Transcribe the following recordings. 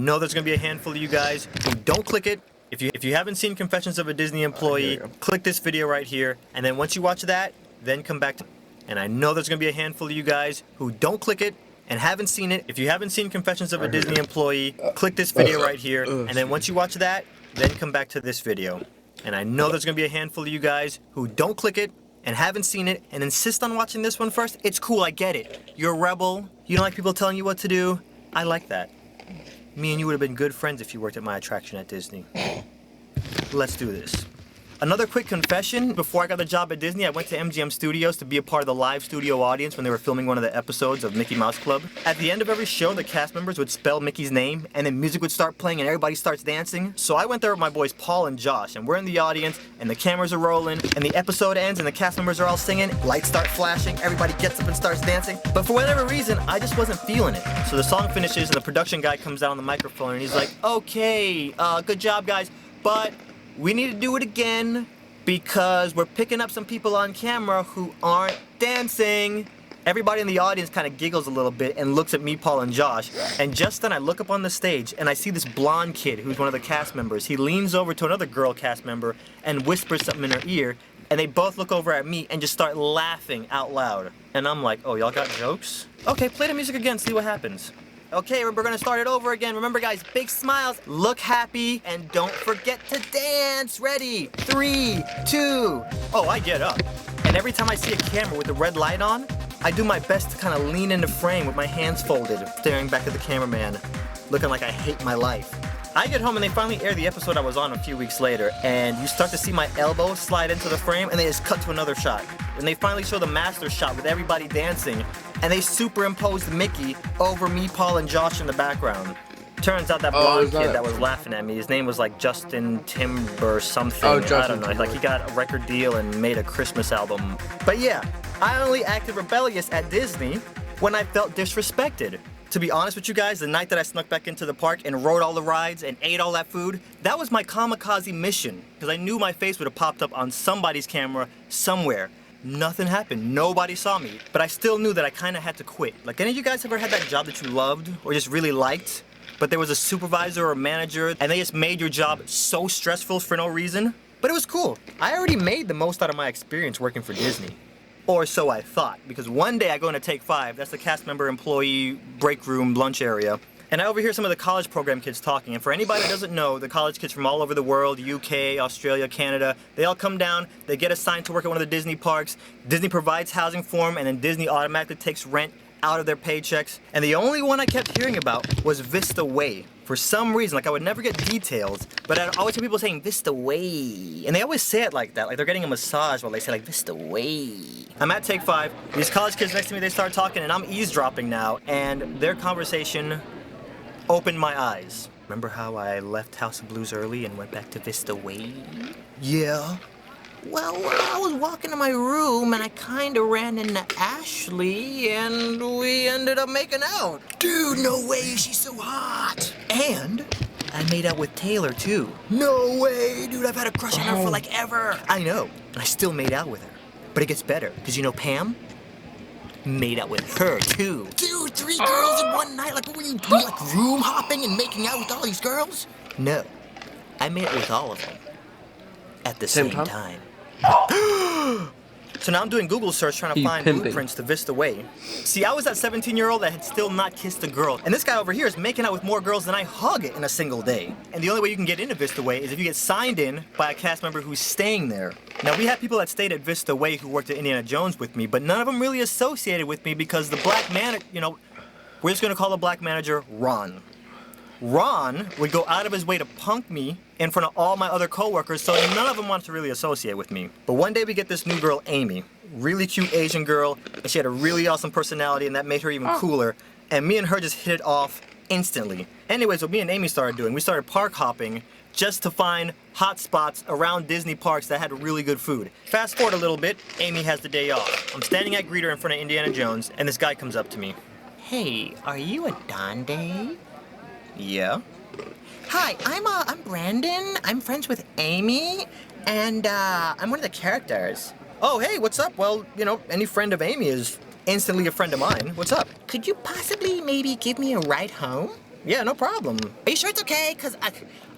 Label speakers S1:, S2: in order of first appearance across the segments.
S1: know there's gonna be a handful of you guys who don't click it. If you haven't seen Confessions of a Disney Employee, click this video right here, and then once you watch that, then come back to. And I know there's gonna be a handful of you guys who don't click it and haven't seen it. If you haven't seen Confessions of a Disney Employee, click this video right here, and then once you watch that, then come back to this video. And I know there's gonna be a handful of you guys who don't click it and haven't seen it and insist on watching this one first. It's cool, I get it. You're a rebel. You don't like people telling you what to do. I like that. Me and you would have been good friends if you worked at my attraction at Disney. Let's do this. Another quick confession. Before I got the job at Disney, I went to MGM Studios to be a part of the live studio audience when they were filming one of the episodes of Mickey Mouse Club. At the end of every show, the cast members would spell Mickey's name, and then music would start playing and everybody starts dancing. So I went there with my boys Paul and Josh, and we're in the audience, and the cameras are rolling, and the episode ends, and the cast members are all singing, lights start flashing, everybody gets up and starts dancing. But for whatever reason, I just wasn't feeling it. So the song finishes, and the production guy comes out on the microphone, and he's like, okay, good job, guys, but we need to do it again, because we're picking up some people on camera who aren't dancing. Everybody in the audience kind of giggles a little bit and looks at me, Paul, and Josh. And just then I look up on the stage and I see this blonde kid who's one of the cast members. He leans over to another girl cast member and whispers something in her ear. And they both look over at me and just start laughing out loud. And I'm like, oh, y'all got jokes? Okay, play the music again, see what happens. Okay, we're gonna start it over again. Remember, guys, big smiles, look happy, and don't forget to dance. Ready? 3, 2. Oh, I get up. And every time I see a camera with the red light on, I do my best to kind of lean into frame with my hands folded, staring back at the cameraman, looking like I hate my life. I get home and they finally air the episode I was on a few weeks later, and you start to see my elbow slide into the frame, and they just cut to another shot. And they finally show the master shot with everybody dancing, and they superimposed Mickey over me, Paul, and Josh in the background. Turns out that blonde kid that was laughing at me, his name was like Justin Timber something. I don't know, like he got a record deal and made a Christmas album. But yeah, I only acted rebellious at Disney when I felt disrespected. To be honest with you guys, the night that I snuck back into the park and rode all the rides and ate all that food, that was my kamikaze mission, because I knew my face would have popped up on somebody's camera somewhere. Nothing happened, nobody saw me, but I still knew that I kind of had to quit. Like, any of you guys ever had that job that you loved or just really liked, but there was a supervisor or a manager and they just made your job so stressful for no reason? But it was cool. I already made the most out of my experience working for Disney. Or so I thought, because one day I go into Take 5, that's the cast member employee break room lunch area, and I overhear some of the college program kids talking. And for anybody that doesn't know, the college kids from all over the world, UK, Australia, Canada, they all come down, they get assigned to work at one of the Disney parks, Disney provides housing for them, and then Disney automatically takes rent out of their paychecks. And the only one I kept hearing about was Vista Way. For some reason, like I would never get details, but I'd always hear people saying Vista Way. And they always say it like that, like they're getting a massage while they say like Vista Way. I'm at Take 5, these college kids next to me, they start talking and I'm eavesdropping now, and their conversation opened my eyes. Remember how I left House of Blues early and went back to Vista Way? Yeah. Well, I was walking to my room and I kinda ran into Ashley and we ended up making out. Dude, no way, she's so hot. And I made out with Taylor too. No way, dude, I've had a crush on her for like ever. I know, and I still made out with her. But it gets better, because you know Pam? Made out with her too. Dude, 3 girls in one night? Like, what were you doing, like room hopping and making out with all these girls? No, I made it with all of them. At the same time. So now I'm doing Google search trying to find blueprints to Vista Way. See, I was that 17-year-old that had still not kissed a girl. And this guy over here is making out with more girls than I hug in a single day. And the only way you can get into Vista Way is if you get signed in by a cast member who's staying there. Now, we had people that stayed at Vista Way who worked at Indiana Jones with me, but none of them really associated with me because the black manager, we're just gonna call the black manager Ron. Ron would go out of his way to punk me in front of all my other coworkers, so none of them wanted to really associate with me. But one day we get this new girl, Amy. Really cute Asian girl, and she had a really awesome personality, and that made her even cooler. And me and her just hit it off instantly. Anyways, what me and Amy started doing, we started park hopping just to find hot spots around Disney parks that had really good food. Fast forward a little bit, Amy has the day off. I'm standing at Greeter in front of Indiana Jones, and this guy comes up to me. Hey, are you a Donde? Yeah. Hi, I'm Brandon. I'm friends with Amy, and I'm one of the characters. Oh, hey, what's up? Well, any friend of Amy is instantly a friend of mine. What's up? Could you possibly maybe give me a ride home? Yeah, no problem.
S2: Are you sure it's okay? Because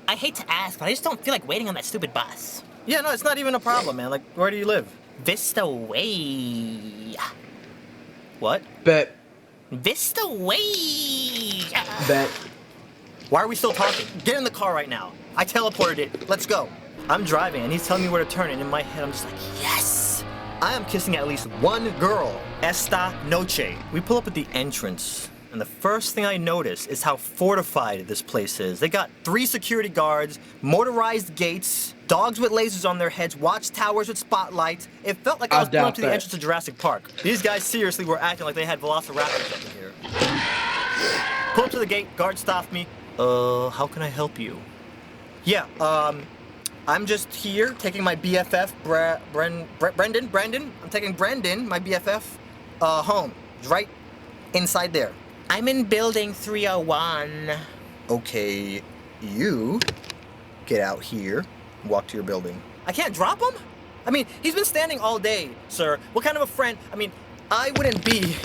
S2: I hate to ask, but I just don't feel like waiting on that stupid bus.
S1: Yeah, no, it's not even a problem, man. Like, where do you live?
S2: Vista Way.
S1: What?
S3: Bet.
S2: Vista Way.
S3: Bet.
S1: Why are we still talking? Get in the car right now. I teleported it. Let's go. I'm driving and he's telling me where to turn, and in my head I'm just like, yes! I am kissing at least one girl. Esta noche. We pull up at the entrance, and the first thing I notice is how fortified this place is. They got 3 security guards, motorized gates, dogs with lasers on their heads, watchtowers with spotlights. It felt like I was pulling up to the entrance to Jurassic Park. These guys seriously were acting like they had velociraptors up in here. Pull up to the gate, guard stopped me. How can I help you? Yeah, I'm just here taking my BFF, Brendan. I'm taking Brendan, my BFF, home. He's right inside there.
S2: I'm in building 301.
S1: Okay, you get out here, walk to your building. I can't drop him? I mean, he's been standing all day, sir. What kind of a friend? I mean, I wouldn't be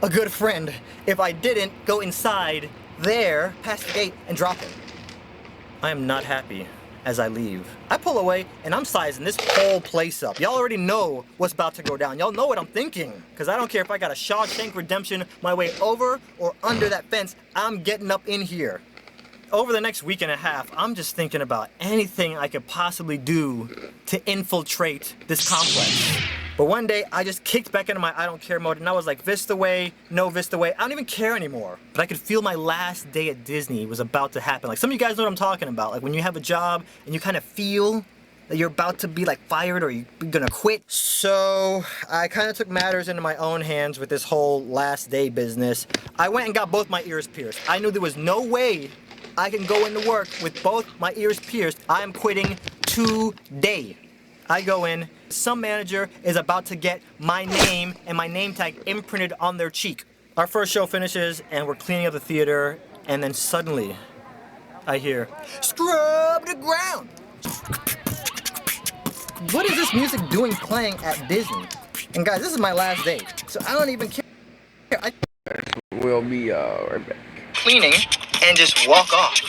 S1: a good friend if I didn't go inside there, past the gate, and drop him. I am not happy as I leave. I pull away and I'm sizing this whole place up. Y'all already know what's about to go down. Y'all know what I'm thinking. Because I don't care if I got a Shawshank Redemption my way over or under that fence, I'm getting up in here. Over the next week and a half, I'm just thinking about anything I could possibly do to infiltrate this complex. But one day, I just kicked back into my I don't care mode, and I was like, Vista Way, no Vista Way. I don't even care anymore. But I could feel my last day at Disney was about to happen. Like, some of you guys know what I'm talking about. Like, when you have a job, and you kind of feel that you're about to be, like, fired, or you're gonna quit. So, I kind of took matters into my own hands with this whole last day business. I went and got both my ears pierced. I knew there was no way I can go into work with both my ears pierced. I am quitting today. I go in, some manager is about to get my name and my name tag imprinted on their cheek. Our first show finishes and we're cleaning up the theater, and then suddenly I hear, scrub the ground. What is this music doing playing at Disney? And guys, this is my last day, so I don't even care.
S3: We'll be right back.
S1: Cleaning and just walk off.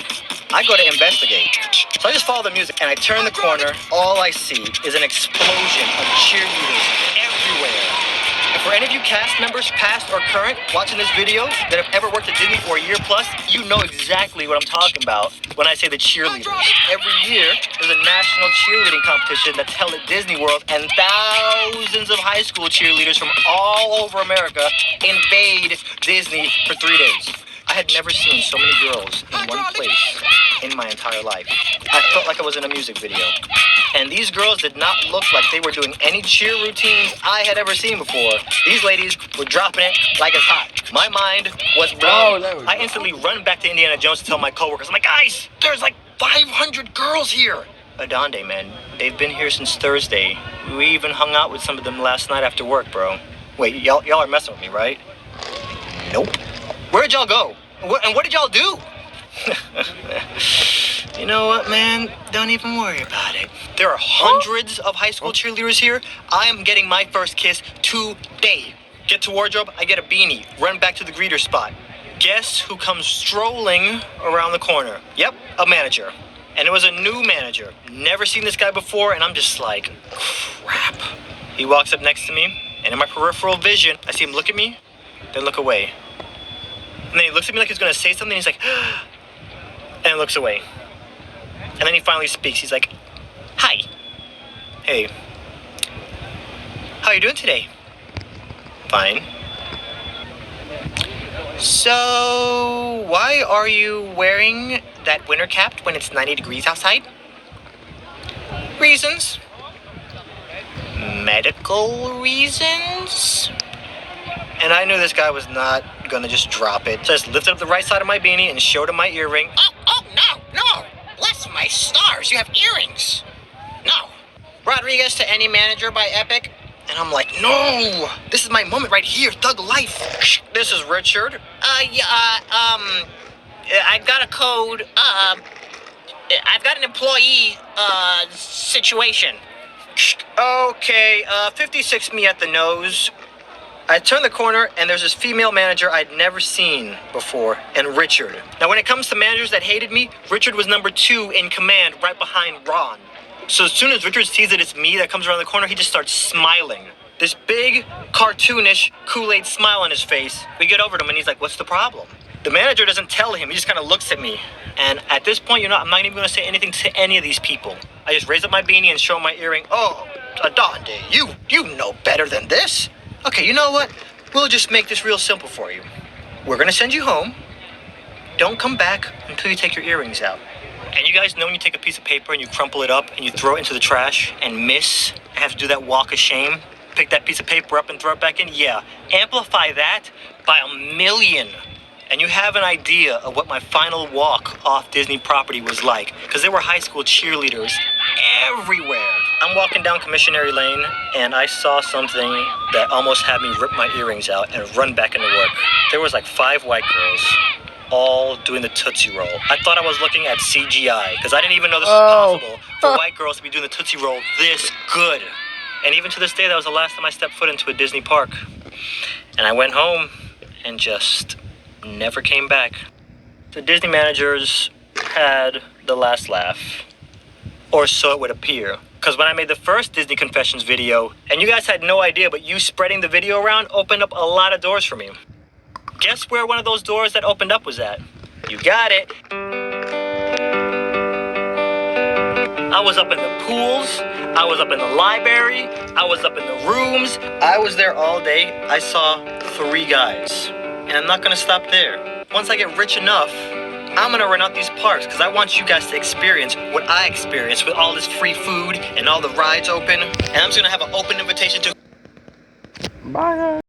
S1: I go to investigate. So I just follow the music and I turn the corner. All I see is an explosion of cheerleaders everywhere. And for any of you cast members, past or current, watching this video that have ever worked at Disney for a year plus, you know exactly what I'm talking about when I say the cheerleaders. Every year, there's a national cheerleading competition that's held at Disney World, and thousands of high school cheerleaders from all over America invade Disney for 3 days. I had never seen so many girls in one place in my entire life. I felt like I was in a music video. And these girls did not look like they were doing any cheer routines I had ever seen before. These ladies were dropping it like it's hot. My mind was blown. I instantly run back to Indiana Jones to tell my coworkers, I'm like, guys, there's like 500 girls here. Adonde, man, they've been here since Thursday. We even hung out with some of them last night after work, bro. Wait, y'all are messing with me, right? Nope. Where'd y'all go? And what did y'all do? You know what, man? Don't even worry about it. There are hundreds of high school cheerleaders here. I am getting my first kiss today. Get to wardrobe, I get a beanie. Run back to the greeter spot. Guess who comes strolling around the corner? Yep, a manager. And it was a new manager. Never seen this guy before, and I'm just like, crap. He walks up next to me, and in my peripheral vision, I see him look at me, then look away. And then he looks at me like he's gonna say something, he's like, and looks away. And then he finally speaks, he's like, hi. Hey. How are you doing today? Fine. So, why are you wearing that winter cap when it's 90 degrees outside? Reasons. Medical reasons? And I knew this guy was not gonna just drop it. So I just lifted up the right side of my beanie and showed him my earring.
S2: Oh, no. Bless my stars, you have earrings. No.
S1: Rodriguez to any manager by Epic. And I'm like, no, this is my moment right here, thug life. This is Richard.
S2: I've got a code, I've got an employee, situation.
S1: Okay, 56 me at the nose. I turned the corner, and there's this female manager I'd never seen before, and Richard. Now, when it comes to managers that hated me, Richard was number 2 in command, right behind Ron. So as soon as Richard sees that it's me that comes around the corner, he just starts smiling. This big, cartoonish Kool-Aid smile on his face. We get over to him, and he's like, what's the problem? The manager doesn't tell him. He just kind of looks at me. And at this point, I'm not even going to say anything to any of these people. I just raise up my beanie and show my earring. Oh, Adonde, you know better than this. Okay, you know what? We'll just make this real simple for you. We're going to send you home. Don't come back until you take your earrings out. And you guys know when you take a piece of paper and you crumple it up and you throw it into the trash and miss, and have to do that walk of shame, pick that piece of paper up and throw it back in? Yeah, amplify that by 1,000,000. And you have an idea of what my final walk off Disney property was like, because there were high school cheerleaders everywhere. I'm walking down Commissionary Lane, and I saw something that almost had me rip my earrings out and run back into work. There was like 5 white girls, all doing the Tootsie Roll. I thought I was looking at CGI, because I didn't even know this was possible for white girls to be doing the Tootsie Roll this good. And even to this day, that was the last time I stepped foot into a Disney park. And I went home and just never came back. The Disney managers had the last laugh, or so it would appear. Because when I made the first Disney Confessions video, and you guys had no idea, but you spreading the video around opened up a lot of doors for me. Guess where one of those doors that opened up was at? You got it. I was up in the pools, I was up in the library, I was up in the rooms. I was there all day. I saw 3 guys. And I'm not gonna stop there. Once I get rich enough, I'm gonna rent out these parks because I want you guys to experience what I experienced with all this free food and all the rides open. And I'm just gonna have an open invitation to...
S3: Bye.